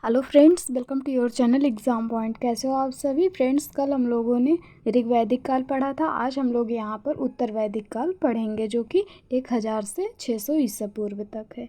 Hello friends, welcome to your channel exam point. कैसे हो आप सभी फ्रेंड्स। कल हम लोगों ने ऋग्वैदिक काल पढ़ा था। आज हम लोग यहाँ पर उत्तर वैदिक काल पढ़ेंगे जो कि 1000 से 600 ईसा पूर्व तक है।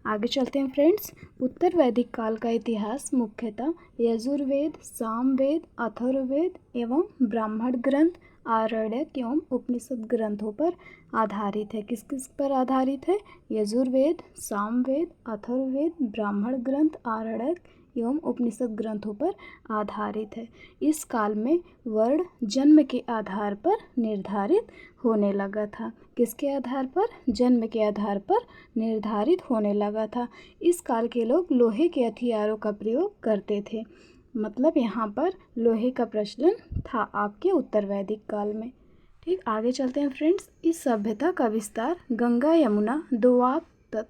आगे चलते हैं फ्रेंड्स। उत्तर वैदिक काल का इतिहास मुख्यतः यजुर्वेद, सामवेद, अथर्ववेद एवं ब्राह्मण ग्रंथ, आरण्यक एवं उपनिषद ग्रंथों पर आधारित है। किस किस पर आधारित है? यजुर्वेद, सामवेद, अथर्ववेद, ब्राह्मण ग्रंथ, आरण्यक एवं उपनिषद ग्रंथों पर आधारित है। इस काल में वर्ण जन्म के आधार पर निर्धारित होने लगा था। किसके आधार पर? जन्म के आधार पर निर्धारित होने लगा था। इस काल के लोग लोहे के हथियारों का प्रयोग करते थे। मतलब यहाँ पर लोहे का प्रचलन था आपके उत्तर वैदिक काल में। ठीक, आगे चलते हैं फ्रेंड्स। इस सभ्यता का विस्तार गंगा यमुना दोआब तक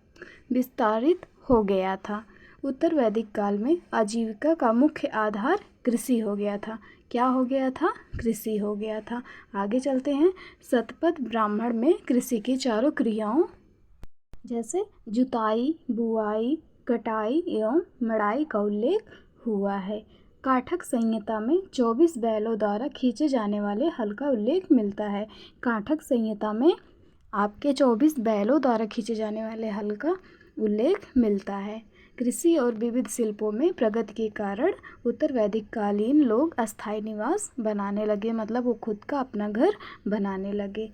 विस्तारित हो गया था। उत्तर वैदिक काल में आजीविका का मुख्य आधार कृषि हो गया था। क्या हो गया था? कृषि हो गया था। आगे चलते हैं। शतपथ ब्राह्मण में कृषि की चारों क्रियाओं जैसे जुताई, बुआई, कटाई एवं मड़ाई का उल्लेख हुआ है। काठक संहिता में 24 बैलों द्वारा खींचे जाने वाले हल का उल्लेख मिलता है। काठक संहिता में आपके 24 बैलों द्वारा खींचे जाने वाले हल का उल्लेख मिलता है। कृषि और विविध शिल्पों में प्रगति के कारण उत्तर वैदिक कालीन लोग अस्थायी निवास बनाने लगे। मतलब वो खुद का अपना घर बनाने लगे।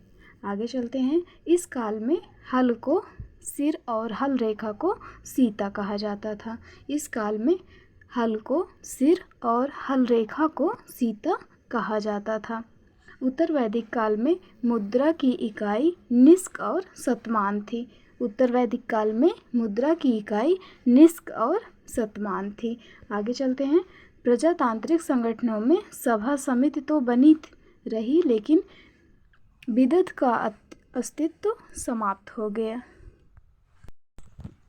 आगे चलते हैं। इस काल में हल को सिर और हल रेखा को सीता कहा जाता था। इस काल में हल को सिर और हल रेखा को सीता कहा जाता था। उत्तर वैदिक काल में मुद्रा की इकाई निष्क और शतमान थी। उत्तर वैदिक काल में मुद्रा की इकाई निष्क और शतमान थी। आगे चलते हैं। प्रजातांत्रिक संगठनों में सभा समिति तो बनी रही, लेकिन विदत का अस्तित्व समाप्त हो गया।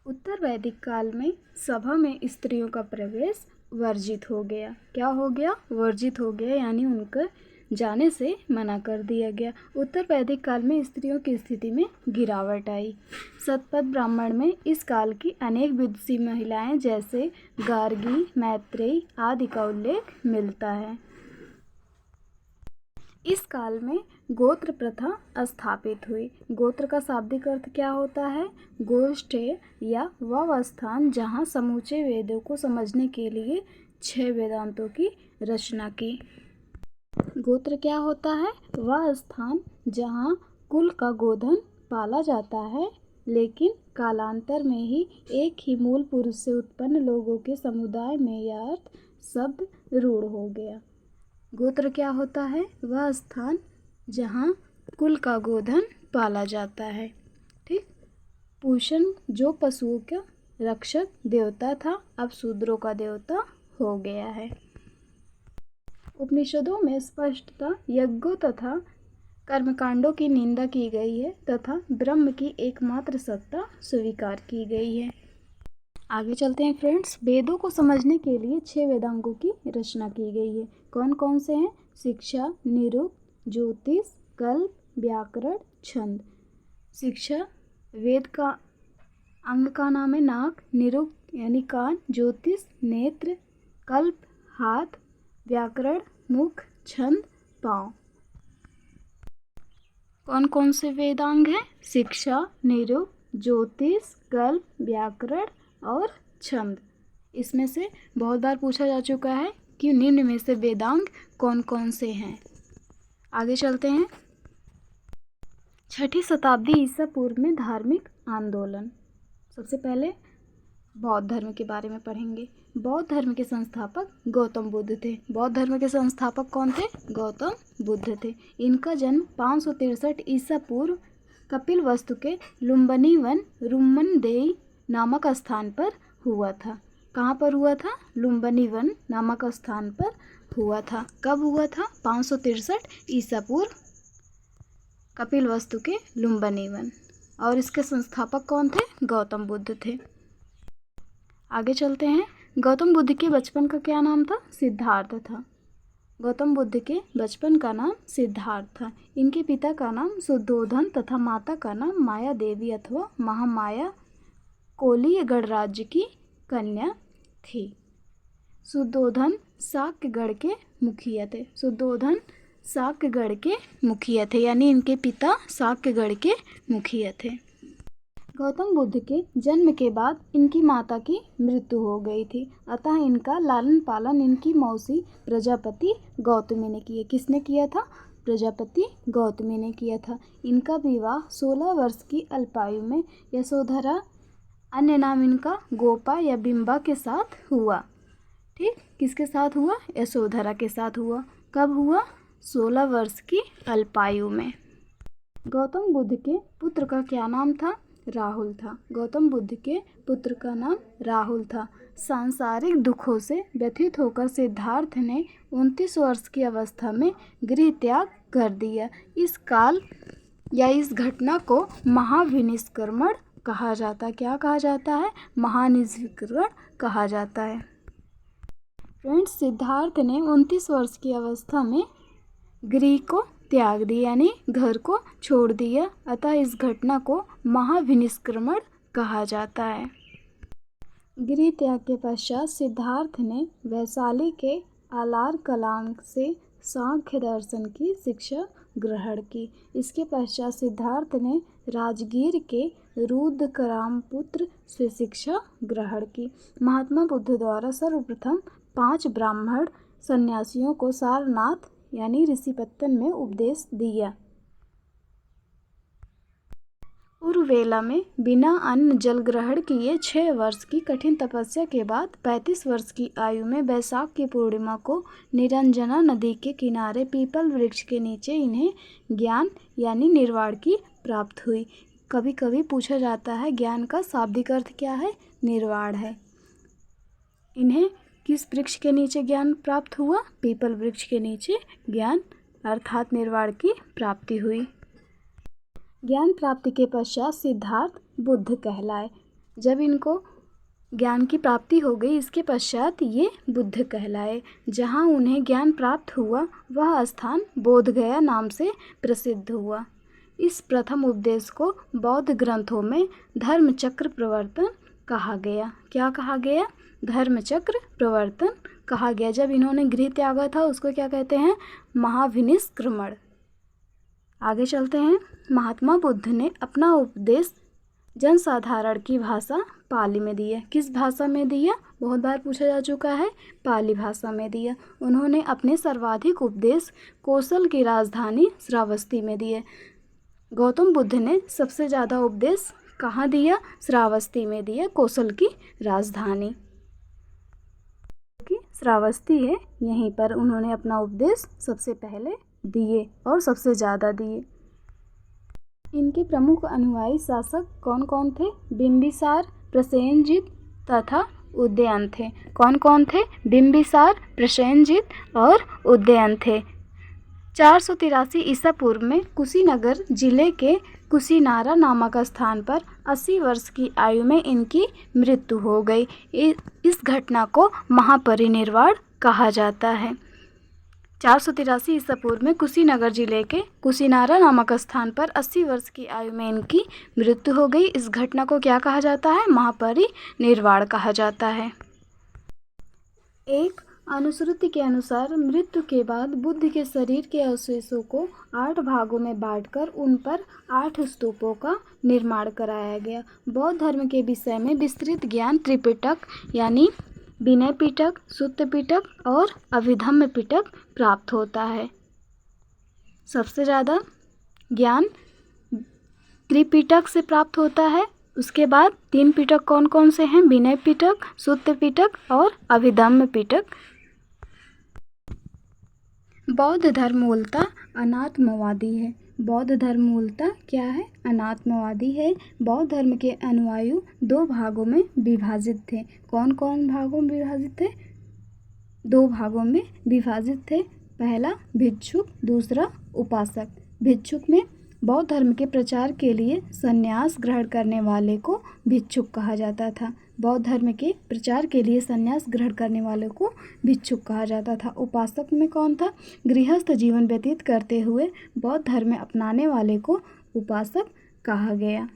उत्तर वैदिक काल में सभा में स्त्रियों का प्रवेश वर्जित हो गया। क्या हो गया? वर्जित हो गया, यानी उनके जाने से मना कर दिया गया। उत्तर वैदिक काल में स्त्रियों की स्थिति में गिरावट आई। शतपथ ब्राह्मण में इस काल की अनेक विदुषी महिलाएं जैसे गार्गी, मैत्रेयी आदि का उल्लेख मिलता है। इस काल में गोत्र प्रथा स्थापित हुई। गोत्र का शाब्दिक अर्थ क्या होता है? गोष्ठे या वह स्थान जहाँ समूचे वेदों को समझने के लिए 6 वेदांतों की रचना की। गोत्र क्या होता है? वह स्थान जहाँ कुल का गोधन पाला जाता है, लेकिन कालांतर में ही एक ही मूल पुरुष से उत्पन्न लोगों के समुदाय में यह अर्थ शब्द रूढ़ हो गया। गोत्र क्या होता है? वह स्थान जहाँ कुल का गोधन पाला जाता है। ठीक। पूषण जो पशुओं का रक्षक देवता था, अब शूद्रों का देवता हो गया है। उपनिषदों में स्पष्टता यज्ञों तथा कर्मकांडों की निंदा की गई है तथा ब्रह्म की एकमात्र सत्ता स्वीकार की गई है। आगे चलते हैं फ्रेंड्स। वेदों को समझने के लिए 6 वेदांगों की रचना की गई है। कौन कौन से हैं? शिक्षा, निरुक्त, ज्योतिष, कल्प, व्याकरण, छंद। शिक्षा वेद का अंग का नाम है नाक, निरुक्त यानी कान, ज्योतिष नेत्र, कल्प हाथ, व्याकरण मुख, छंद पाँव। कौन कौन से वेदांग हैं? शिक्षा, निरुक्त, ज्योतिष, कल्प, व्याकरण और छंद। इसमें से बहुत बार पूछा जा चुका है कि निम्न में से वेदांग कौन कौन से हैं। आगे चलते हैं। 6ठी शताब्दी ईसा पूर्व में धार्मिक आंदोलन। सबसे पहले बौद्ध धर्म के बारे में पढ़ेंगे। बौद्ध धर्म के संस्थापक गौतम बुद्ध थे। बौद्ध धर्म के संस्थापक कौन थे? गौतम बुद्ध थे। इनका जन्म 563 ईसा पूर्व कपिलवस्तु के लुम्बिनी वन रुम्मनदेई नामक स्थान पर हुआ था। कहाँ पर हुआ था? लुम्बिनी वन नामक स्थान पर हुआ था। कब हुआ था? 563 ईसा पूर्व कपिलवस्तु के लुम्बिनी वन। और इसके संस्थापक कौन थे? गौतम बुद्ध थे। आगे चलते हैं। गौतम बुद्ध के बचपन का क्या नाम था? सिद्धार्थ था। गौतम बुद्ध के बचपन का नाम सिद्धार्थ था। इनके पिता का नाम शुद्धोधन तथा माता का नाम माया देवी अथवा महामाया कोलीय गणराज्य की कन्या थी। शुद्धोधन शाक्यगढ़ के मुखिया थे। शुद्धोधन शाक्यगढ़ के मुखिया थे, यानी इनके पिता शाक्यगढ़ के मुखिया थे। गौतम बुद्ध के जन्म के बाद इनकी माता की मृत्यु हो गई थी, अतः इनका लालन पालन इनकी मौसी प्रजापति गौतमी ने किया। किसने किया था? प्रजापति गौतमी ने किया था। इनका विवाह 16 वर्ष की अल्पायु में यशोधरा, अन्य नाम इनका गोपा या बिंबा के साथ हुआ। ठीक, किसके साथ हुआ? यशोधरा के साथ हुआ। कब हुआ? 16 वर्ष की अल्पायु में। गौतम बुद्ध के पुत्र का क्या नाम था? राहुल था। गौतम बुद्ध के पुत्र का नाम राहुल था। सांसारिक दुखों से व्यथित होकर सिद्धार्थ ने 29 वर्ष की अवस्था में गृह त्याग कर दिया। इस काल या इस घटना को महाविनिष्क्रमण कहा जाता है। क्या कहा जाता है? महानिष्क्रमण कहा जाता है। फ्रेंड्स, सिद्धार्थ ने 29 वर्ष की अवस्था में गृह को त्याग दिया, यानी घर को छोड़ दिया, अतः इस घटना को महाविनिष्क्रमण कहा जाता है। गृह त्याग के पश्चात सिद्धार्थ ने वैशाली के आलार कलाम से सांख्य दर्शन की शिक्षा ग्रहण की। इसके पश्चात सिद्धार्थ ने राजगीर के रुद्रकरामपुत्र से शिक्षा ग्रहण की। महात्मा बुद्ध द्वारा सर्वप्रथम 5 ब्राह्मण सन्यासियों को सारनाथ यानी ऋषिपत्तन में उपदेश दिया। उर्वेला में बिना अन्न जल ग्रहण किए 6 वर्ष की कठिन तपस्या के बाद 35 वर्ष की आयु में वैशाख की पूर्णिमा को निरंजना नदी के किनारे पीपल वृक्ष के नीचे इन्हें ज्ञान यानी निर्वाण की प्राप्त हुई। कभी कभी पूछा जाता है ज्ञान का शाब्दिक अर्थ क्या है? निर्वाण है। इन्हें किस वृक्ष के नीचे ज्ञान प्राप्त हुआ? पीपल वृक्ष के नीचे ज्ञान अर्थात निर्वाण की प्राप्ति हुई। ज्ञान प्राप्ति के पश्चात सिद्धार्थ बुद्ध कहलाए। जब इनको ज्ञान की प्राप्ति हो गई, इसके पश्चात ये बुद्ध कहलाए। जहाँ उन्हें ज्ञान प्राप्त हुआ वह स्थान बोधगया नाम से प्रसिद्ध हुआ। इस प्रथम उपदेश को बौद्ध ग्रंथों में धर्मचक्र प्रवर्तन कहा गया। क्या कहा गया? धर्मचक्र प्रवर्तन कहा गया। जब इन्होंने गृह त्यागा था उसको क्या कहते हैं? महाविनिष्क्रमण। आगे चलते हैं। महात्मा बुद्ध ने अपना उपदेश जनसाधारण की भाषा पाली में दिया। किस भाषा में दिया? बहुत बार पूछा जा चुका है, पाली भाषा में दिया। उन्होंने अपने सर्वाधिक उपदेश कौशल की राजधानी श्रावस्ती में दिए। गौतम बुद्ध ने सबसे ज़्यादा उपदेश कहाँ दिया? श्रावस्ती में दिया, कौशल की राजधानी की श्रावस्ती है, यहीं पर उन्होंने अपना उपदेश सबसे पहले दिए और सबसे ज़्यादा दिए। इनके प्रमुख अनुयायी शासक कौन कौन थे? बिंबिसार, प्रसेनजित तथा उदयन थे। कौन कौन थे? बिंबिसार, प्रसेनजित और उदयन थे। 483 ईसा पूर्व में कुशीनगर जिले के कुशीनारा नामक स्थान पर 80 वर्ष की आयु में इनकी मृत्यु हो गई। इस घटना को महापरिनिर्वाण कहा जाता है। 483 ईसा पूर्व में कुशीनगर जिले के कुशीनारा नामक स्थान पर 80 वर्ष की आयु में इनकी मृत्यु हो गई। इस घटना को क्या कहा जाता है? महापरिनिर्वाण कहा जाता है। एक अनुश्रुति के अनुसार मृत्यु के बाद बुद्ध के शरीर के अवशेषों को 8 भागों में बांटकर उन पर 8 स्तूपों का निर्माण कराया गया। बौद्ध धर्म के विषय में विस्तृत ज्ञान त्रिपिटक यानी विनय पिटक, सुत्त पिटक और अभिधम्म पिटक प्राप्त होता है। सबसे ज़्यादा ज्ञान त्रिपिटक से प्राप्त होता है। उसके बाद 3 पिटक कौन कौन से हैं? विनय पिटक, सुत्त पिटक और अभिधम्म पिटक। बौद्ध धर्म मूलतः अनात्मवादी है। बौद्ध धर्म मूलतः क्या है? अनात्मवादी है। बौद्ध धर्म के अनुयायी 2 भागों में विभाजित थे। कौन कौन भागों में विभाजित थे? 2 भागों में विभाजित थे। पहला भिक्षुक, दूसरा उपासक। भिक्षुक में बौद्ध धर्म के प्रचार के लिए संन्यास ग्रहण करने वाले को भिक्षुक कहा जाता था। बौद्ध धर्म के प्रचार के लिए संन्यास ग्रहण करने वाले को भिक्षुक कहा जाता था। उपासक में कौन था? गृहस्थ जीवन व्यतीत करते हुए बौद्ध धर्म अपनाने वाले को उपासक कहा गया।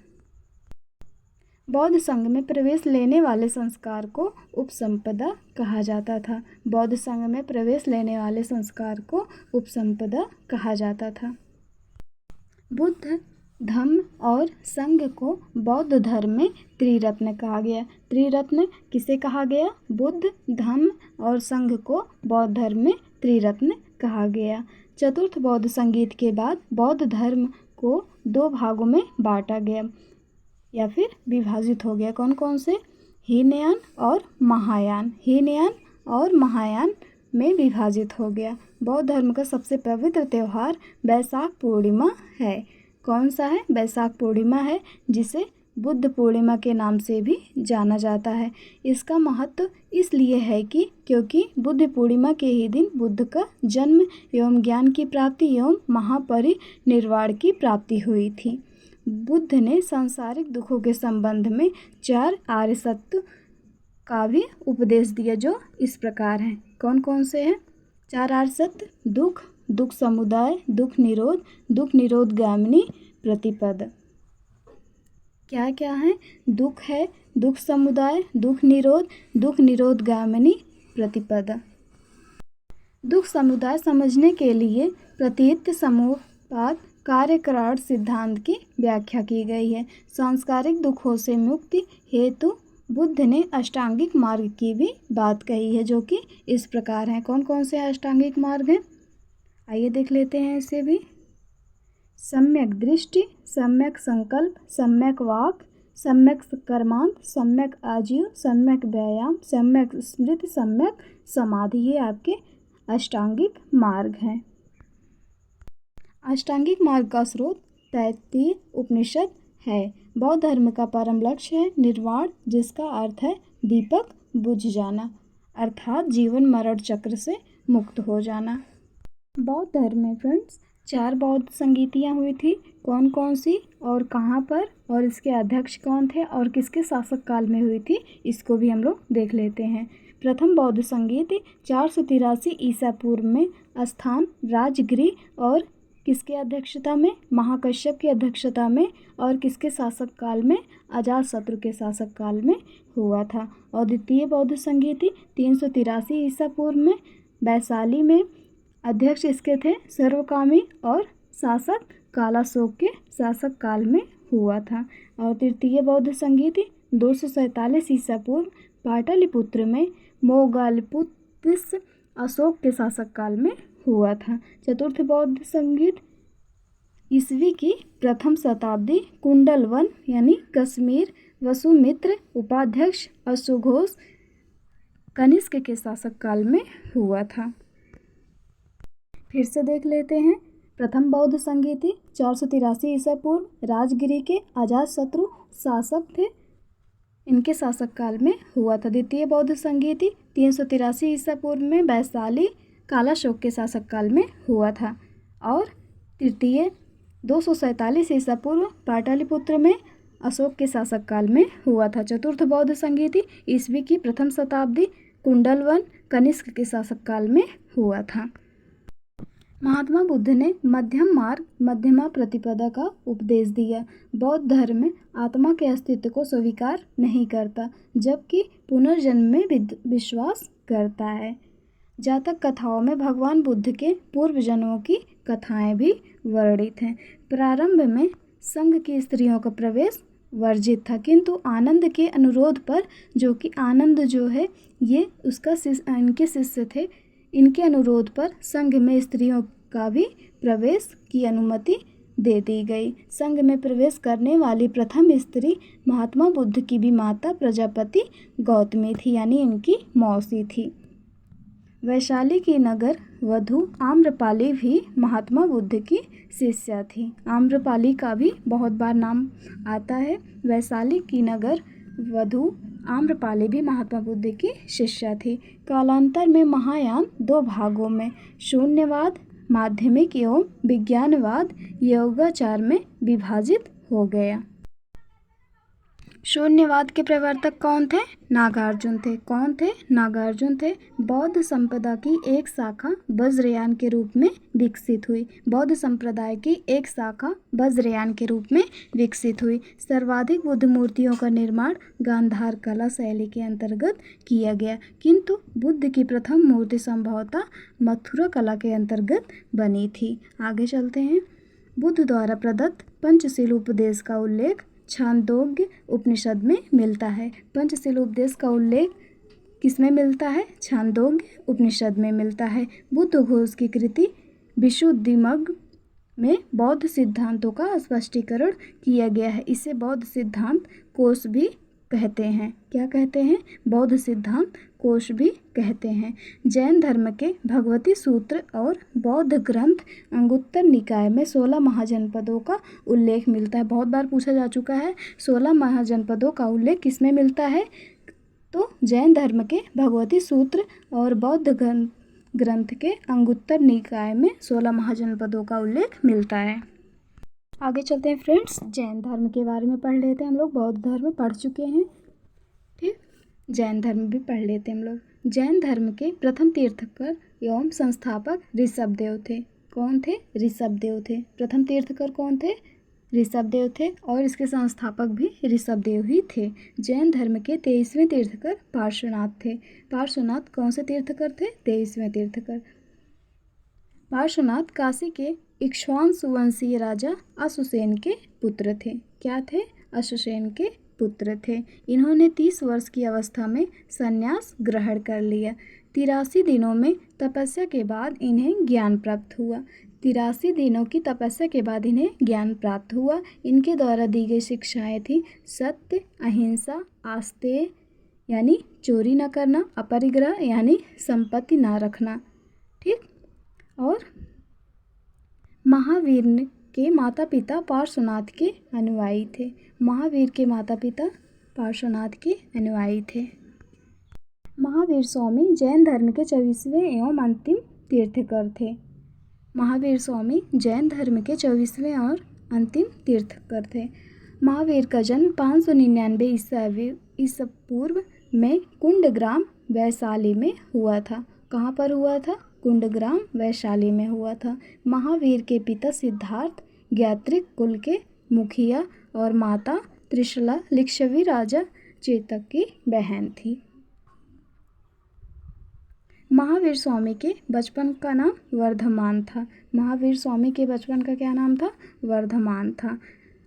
बौद्ध संघ में प्रवेश लेने वाले संस्कार को उपसंपदा कहा जाता था। बौद्ध संघ में प्रवेश लेने वाले संस्कार को उपसंपदा कहा जाता था। बुद्ध धम्म और संघ को बौद्ध धर्म में त्रिरत्न कहा गया। त्रिरत्न किसे कहा गया? बुद्ध, धम्म और संघ को बौद्ध धर्म में त्रिरत्न कहा गया। चतुर्थ बौद्ध संगीत के बाद बौद्ध धर्म को 2 भागों में बांटा गया या फिर विभाजित हो गया। कौन कौन से? हीनयान और महायान। हीनयान और महायान में विभाजित हो गया। बौद्ध धर्म का सबसे पवित्र त्यौहार बैसाख पूर्णिमा है। कौन सा है? बैसाख पूर्णिमा है, जिसे बुद्ध पूर्णिमा के नाम से भी जाना जाता है। इसका महत्व इसलिए है कि क्योंकि बुद्ध पूर्णिमा के ही दिन बुद्ध का जन्म एवं ज्ञान की प्राप्ति एवं महापरिनिर्वाण की प्राप्ति हुई थी। बुद्ध ने सांसारिक दुखों के संबंध में 4 आर्य सत्य का भी उपदेश दिया, जो इस प्रकार हैं। कौन कौन से हैं? 4 आर्य सत्य: दुख, दुख समुदाय, दुख निरोध गामिनी प्रतिपद। क्या क्या है? दुख है, दुख समुदाय, दुख निरोध गामिनी प्रतिपद। दुख समुदाय समझने के लिए प्रतीत समूहपात कार्यकारण सिद्धांत की व्याख्या की गई है। सांसारिक दुखों से मुक्ति हेतु बुद्ध ने अष्टांगिक मार्ग की भी बात कही है, जो कि इस प्रकार हैं। कौन कौन से अष्टांगिक मार्ग हैं? आइए देख लेते हैं इसे भी। सम्यक दृष्टि, सम्यक संकल्प, सम्यक वाक, सम्यक कर्मांत, सम्यक आजीव, सम्यक व्यायाम, सम्यक स्मृति, सम्यक समाधि। ये आपके अष्टांगिक मार्ग हैं। अष्टांगिक मार्ग का स्रोत तैत्तिरीय उपनिषद है। बौद्ध धर्म का परम लक्ष्य है निर्वाण, जिसका अर्थ है दीपक बुझ जाना, अर्थात जीवन मरण चक्र से मुक्त हो जाना। बौद्ध धर्म में फ्रेंड्स 4 बौद्ध संगीतियाँ हुई थी। कौन कौन सी और कहाँ पर, और इसके अध्यक्ष कौन थे और किसके शासक काल में हुई थी, इसको भी हम लोग देख लेते हैं। प्रथम बौद्ध संगीति 483 ईसा पूर्व में स्थान राजगृह और किसके अध्यक्षता में? महाकश्यप की अध्यक्षता में, और किसके शासक काल में? अजातशत्रु के शासक काल में हुआ था। और द्वितीय बौद्ध संगीति 383 ईसा पूर्व में वैशाली में, अध्यक्ष इसके थे सर्वकामी और शासक कालाशोक के शासक काल में हुआ था। और तृतीय बौद्ध संगीति 247 ईसा पूर्व पाटलिपुत्र में मोगलपुत्र अशोक के शासक काल में हुआ था। चतुर्थ बौद्ध संगीत ईस्वी की प्रथम शताब्दी कुंडलवन यानी कश्मीर वसुमित्र उपाध्यक्ष अश्वघोष कनिष्क के शासक काल में हुआ था। फिर से देख लेते हैं। प्रथम बौद्ध संगीति 483 ईसा पूर्व राजगिरी के अजातशत्रु शासक थे, इनके शासक काल में हुआ था। द्वितीय बौद्ध संगीति 383 ईसा पूर्व में वैशाली कालाशोक के शासक काल में हुआ था। और तृतीय 247 ईसा पूर्व पाटलिपुत्र में अशोक के शासक काल में हुआ था। चतुर्थ बौद्ध संगीति ईस्वी की प्रथम शताब्दी कुंडलवन कनिष्क के शासक काल में हुआ था। महात्मा बुद्ध ने मध्यम मार्ग मध्यमा प्रतिपदा का उपदेश दिया। बौद्ध धर्म में आत्मा के अस्तित्व को स्वीकार नहीं करता, जबकि पुनर्जन्म में विश्वास करता है। जातक कथाओं में भगवान बुद्ध के पूर्व जन्मों की कथाएं भी वर्णित हैं। प्रारंभ में संघ की स्त्रियों का प्रवेश वर्जित था, किंतु आनंद के अनुरोध पर, जो कि आनंद जो है ये उसका इनके शिष्य थे, इनके अनुरोध पर संघ में स्त्रियों का भी प्रवेश की अनुमति दे दी गई। संघ में प्रवेश करने वाली प्रथम स्त्री महात्मा बुद्ध की भी माता प्रजापति गौतमी थी, यानी इनकी मौसी थी। वैशाली की नगर वधू आम्रपाली भी महात्मा बुद्ध की शिष्या थी। आम्रपाली का भी बहुत बार नाम आता है। वैशाली की नगर वधू आम्रपाली भी महात्मा बुद्ध की शिष्या थी। कालांतर में महायान 2 भागों में शून्यवाद माध्यमिक एवं विज्ञानवाद योगाचार में विभाजित हो गया। शून्यवाद के प्रवर्तक कौन थे? नागार्जुन थे। कौन थे? नागार्जुन थे। बौद्ध संपदा की एक शाखा वज्रयान के रूप में विकसित हुई। बौद्ध संप्रदाय की एक शाखा वज्रयान के रूप में विकसित हुई। सर्वाधिक बुद्ध मूर्तियों का निर्माण गांधार कला शैली के अंतर्गत किया गया, किंतु बुद्ध की प्रथम मूर्ति संभवतः मथुरा कला के अंतर्गत बनी थी। आगे चलते हैं। बुद्ध द्वारा प्रदत्त पंचशील उपदेश का उल्लेख छांदोग्य उपनिषद में मिलता है। पंचशील उपदेश का उल्लेख किसमें मिलता है? छांदोग्य उपनिषद में मिलता है। बुद्ध घोष की कृति विशुद्धिमग्ग में बौद्ध सिद्धांतों का स्पष्टीकरण किया गया है। इसे बौद्ध सिद्धांत कोश भी कहते हैं। क्या कहते हैं? बौद्ध सिद्धांत कोश भी कहते हैं। जैन धर्म के भगवती सूत्र और बौद्ध ग्रंथ अंगुत्तर निकाय में 16 महाजनपदों का उल्लेख मिलता है। बहुत बार पूछा जा चुका है, 16 महाजनपदों का उल्लेख किसमें मिलता है? तो जैन धर्म के भगवती सूत्र और बौद्ध ग्रंथ के अंगुत्तर निकाय में 16 महाजनपदों का उल्लेख मिलता है। आगे चलते हैं फ्रेंड्स, जैन धर्म के बारे में पढ़ लेते हैं। हम लोग बौद्ध धर्म पढ़ चुके हैं, ठीक, जैन धर्म भी पढ़ लेते हैं हम लोग। जैन धर्म के प्रथम तीर्थकर एवं संस्थापक ऋषभदेव थे। कौन थे? ऋषभदेव थे। प्रथम तीर्थकर कौन थे? ऋषभदेव थे, और इसके संस्थापक भी ऋषभदेव ही थे। जैन धर्म के 23वें तीर्थकर पार्श्वनाथ थे। पार्श्वनाथ कौन से तीर्थकर थे? 23वें तीर्थकर। पार्श्वनाथ काशी के इक्ष्वाकु वंशीय राजा अशोसेन के पुत्र थे। क्या थे? अशोसेन के पुत्र थे। इन्होंने 30 वर्ष की अवस्था में संन्यास ग्रहण कर लिया। 83 दिनों में तपस्या के बाद इन्हें ज्ञान प्राप्त हुआ। 83 दिनों की तपस्या के बाद इन्हें ज्ञान प्राप्त हुआ। इनके द्वारा दी गई शिक्षाएं थी सत्य, अहिंसा, आस्तेय यानी चोरी न करना, अपरिग्रह यानी संपत्ति ना रखना, ठीक। और महावीर के माता पिता पार्श्वनाथ के अनुयायी थे। महावीर के माता पिता पार्श्वनाथ के अनुयायी थे। महावीर स्वामी जैन धर्म के 24वें एवं अंतिम तीर्थकर थे। महावीर स्वामी जैन धर्म के 24वें और अंतिम तीर्थकर थे। महावीर का जन्म 599 ईसा पूर्व में कुंडग्राम वैशाली में हुआ था। कहाँ पर हुआ था? कुंडग्राम वैशाली में हुआ था। महावीर के पिता सिद्धार्थ ज्ञात्रिक कुल के मुखिया और माता त्रिशला लिच्छवी राजा चेतक की बहन थी। महावीर स्वामी के बचपन का नाम वर्धमान था। महावीर स्वामी के बचपन का क्या नाम था? वर्धमान था।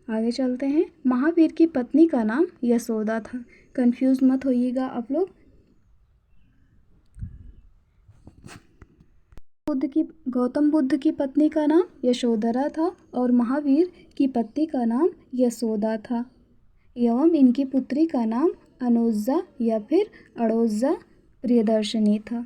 आगे चलते हैं। महावीर की पत्नी का नाम यशोदा था। कंफ्यूज मत होइएगा आप लोग। गौतम बुद्ध की पत्नी का नाम यशोधरा था और महावीर की पत्नी का नाम यशोदा था, एवं इनकी पुत्री का नाम अनुजा या फिर अड़ोजा प्रियदर्शनी था।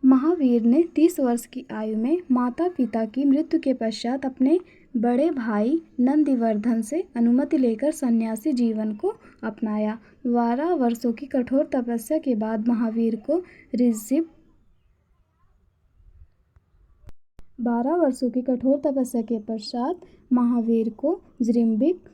महावीर ने 30 वर्ष की आयु में माता पिता की मृत्यु के पश्चात अपने बड़े भाई नंदिवर्धन से अनुमति लेकर सन्यासी जीवन को अपनाया। 12 वर्षों की कठोर तपस्या के बाद महावीर को 12 वर्षों की कठोर तपस्या के पश्चात महावीर को जृंबिक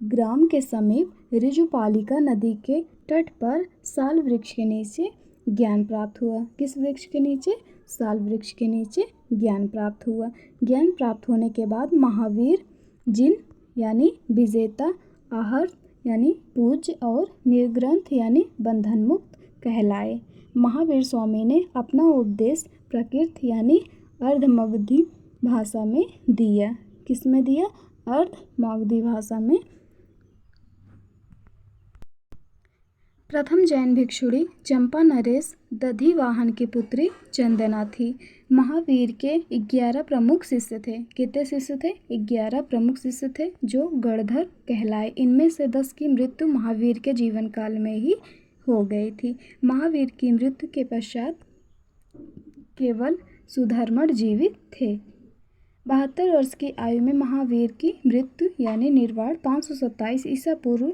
ग्राम के समीप ऋजुपालिका नदी के तट पर साल वृक्ष के नीचे ज्ञान प्राप्त हुआ। किस वृक्ष के नीचे? साल वृक्ष के नीचे ज्ञान प्राप्त हुआ। ज्ञान प्राप्त होने के बाद महावीर जिन यानी विजेता, आहर्त यानी पूज्य और निर्ग्रंथ यानी बंधन मुक्त कहलाए। महावीर स्वामी ने अपना उपदेश प्रकृत यानी अर्धमगधी भाषा में दिया। किस में दिया? अर्धमगधी भाषा में। प्रथम जैन भिक्षुणी चंपा नरेश दधिवाहन की पुत्री चंदना थी। महावीर के 11 प्रमुख शिष्य थे। कितने शिष्य थे? 11 प्रमुख शिष्य थे जो गणधर कहलाए। इनमें से 10 की मृत्यु महावीर के जीवन काल में ही हो गई थी। महावीर की मृत्यु के पश्चात केवल सुधर्मण जीवित थे। 72 वर्ष की आयु में महावीर की मृत्यु यानी निर्वाण 527 ईसा पूर्व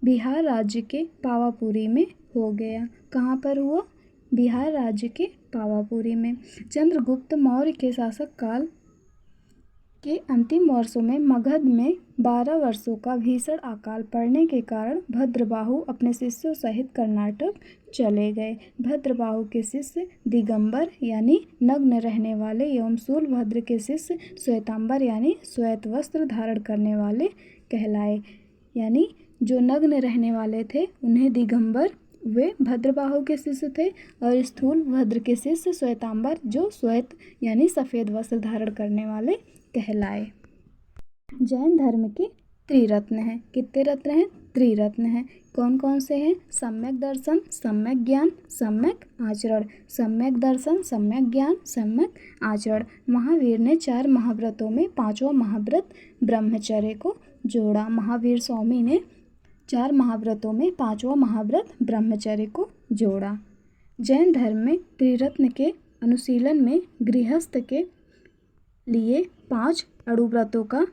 बिहार राज्य के पावापुरी में हो गया। कहाँ पर हुआ? बिहार राज्य के पावापुरी में। चंद्रगुप्त मौर्य के शासक काल के अंतिम वर्षों में मगध में 12 वर्षों का भीषण अकाल पड़ने के कारण भद्रबाहु अपने शिष्यों सहित कर्नाटक चले गए। भद्रबाहु के शिष्य दिगंबर यानी नग्न रहने वाले एवं शूलभद्र के शिष्य श्वेतांबर यानी श्वेत वस्त्र धारण करने वाले कहलाए। यानी जो नग्न रहने वाले थे उन्हें दिगंबर वे भद्रबाहु के शिष्य थे, और स्थूल भद्र के शिष्य श्वेतांबर जो श्वेत यानी सफ़ेद वस्त्र धारण करने वाले कहलाए। जैन धर्म के त्रिरत्न हैं। कितने रत्न हैं? त्रिरत्न हैं। कौन कौन से हैं? सम्यक दर्शन, सम्यक ज्ञान, सम्यक आचरण। सम्यक दर्शन, सम्यक ज्ञान, सम्यक आचरण। महावीर ने 4 महाव्रतों में 5वां महाव्रत ब्रह्मचर्य को जोड़ा। महावीर स्वामी ने 4 महाव्रतों में 5वां महाव्रत ब्रह्मचर्य को जोड़ा। जैन धर्म में त्रिरत्न के अनुशीलन में गृहस्थ के लिए 5 अणुव्रतों का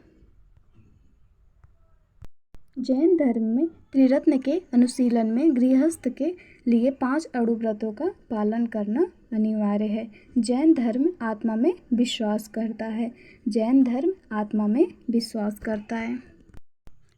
जैन धर्म में त्रिरत्न के अनुशीलन में गृहस्थ के लिए 5 अणुव्रतों का पालन करना अनिवार्य है। जैन धर्म आत्मा में विश्वास करता है। जैन धर्म आत्मा में विश्वास करता है।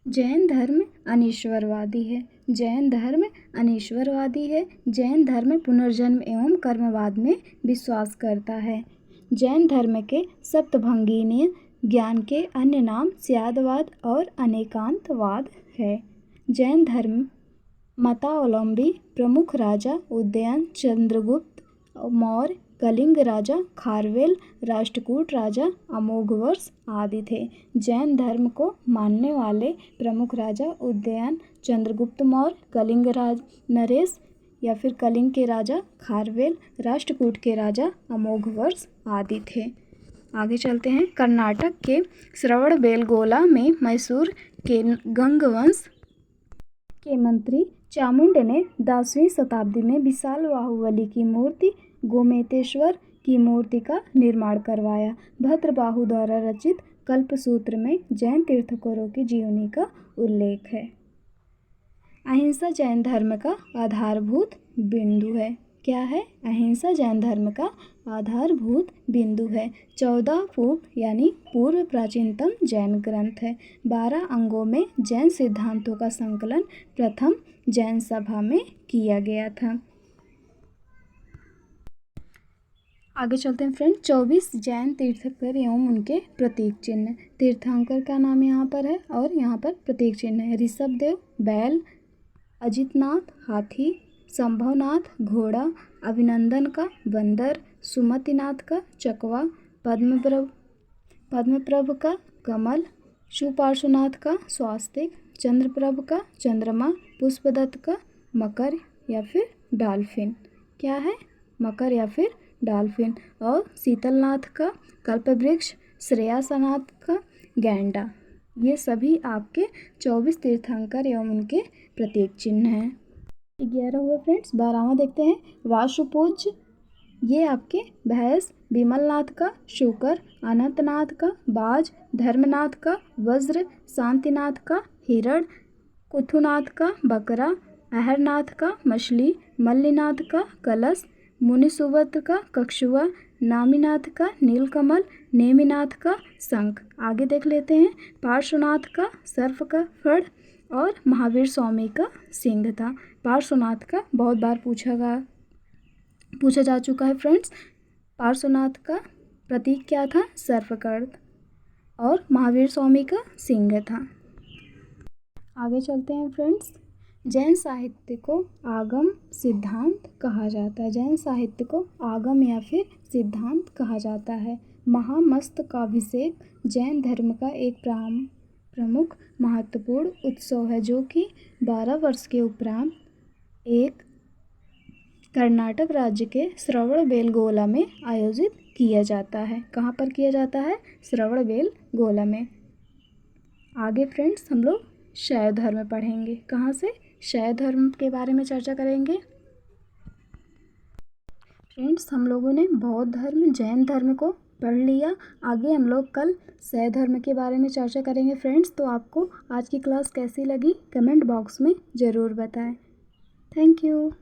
जैन धर्म अनीश्वरवादी है। जैन धर्म अनीश्वरवादी है। जैन धर्म पुनर्जन्म एवं कर्मवाद में विश्वास करता है। जैन धर्म के सप्तभंगीय ज्ञान के अन्य नाम स्यादवाद और अनेकांतवाद है। जैन धर्म मतावलंबी प्रमुख राजा उदयन, चंद्रगुप्त मौर्य, कलिंग राजा खारवेल, राष्ट्रकूट राजा अमोघवर्ष आदि थे। जैन धर्म को मानने वाले प्रमुख राजा उदयन, चंद्रगुप्त मौर्य, कलिंग राज नरेश या फिर कलिंग के राजा खारवेल, राष्ट्रकूट के राजा अमोघवर्ष आदि थे। आगे चलते हैं। कर्नाटक के श्रवणबेलगोला में मैसूर के गंगवंश के मंत्री चामुंड ने 10वीं शताब्दी में विशाल बाहुबली की मूर्ति गोमतेश्वर की मूर्ति का निर्माण करवाया। भद्रबाहु द्वारा रचित कल्पसूत्र में जैन तीर्थंकरों की जीवनी का उल्लेख है। अहिंसा जैन धर्म का आधारभूत बिंदु है। क्या है? अहिंसा जैन धर्म का आधारभूत बिंदु है। 14 फूट यानी पूर्व प्राचीनतम जैन ग्रंथ है। 12 अंगों में जैन सिद्धांतों का संकलन प्रथम जैन सभा में किया गया था। आगे चलते हैं फ्रेंड। 24 जैन तीर्थंकर एवं उनके प्रतीक चिन्ह। तीर्थंकर का नाम यहाँ पर है और यहाँ पर प्रतीक चिन्ह है। ऋषभदेव बैल, अजितनाथ हाथी, संभवनाथ घोड़ा, अभिनंदन का बंदर, सुमतिनाथ का चकवा, पद्मप्रभ का कमल, सुपार्श्वनाथ का स्वास्तिक, चंद्रप्रभ का चंद्रमा, पुष्पदत्त का मकर या फिर डॉल्फिन। क्या है? मकर या फिर डॉल्फिन। और शीतलनाथ का कल्पवृक्ष, श्रेयासनाथ का गैंडा। ये सभी आपके 24 तीर्थंकर एवं उनके प्रतीक चिन्ह हैं। 11 हुए फ्रेंड्स। 12वां देखते हैं। वासुपूज्य, ये आपके भैंस, विमलनाथ का शुकर, अनंतनाथ का बाज, धर्मनाथ का वज्र, शांतिनाथ का हिरण, कुथुनाथ का बकरा, अहरनाथ का मछली, मल्लीनाथ का कलश, मुनिसुवत का कक्षुआ, नामीनाथ का नीलकमल, नेमिनाथ का शंख। आगे देख लेते हैं। पार्श्वनाथ का सर्प का फड़ और महावीर स्वामी का सिंह था। पार्श्वनाथ का बहुत बार पूछा जा चुका है फ्रेंड्स। पार्श्वनाथ का प्रतीक क्या था? सर्पकर्ण। और महावीर स्वामी का सिंह था। आगे चलते हैं फ्रेंड्स। जैन साहित्य को आगम सिद्धांत कहा जाता है। जैन साहित्य को आगम या फिर सिद्धांत कहा जाता है। महामस्तकाभिषेक जैन धर्म का एक प्रमुख महत्वपूर्ण उत्सव है जो कि 12 वर्ष के उपरांत एक कर्नाटक राज्य के श्रवणबेलगोला में आयोजित किया जाता है। कहाँ पर किया जाता है? श्रवणबेलगोला में। आगे फ्रेंड्स हम लोग शैव धर्म पढ़ेंगे। कहाँ से? शैव धर्म के बारे में चर्चा करेंगे। फ्रेंड्स हम लोगों ने बौद्ध धर्म, जैन धर्म को पढ़ लिया। आगे हम लोग कल शैव धर्म के बारे में चर्चा करेंगे फ्रेंड्स। तो आपको आज की क्लास कैसी लगी कमेंट बॉक्स में ज़रूर बताएं। Thank you.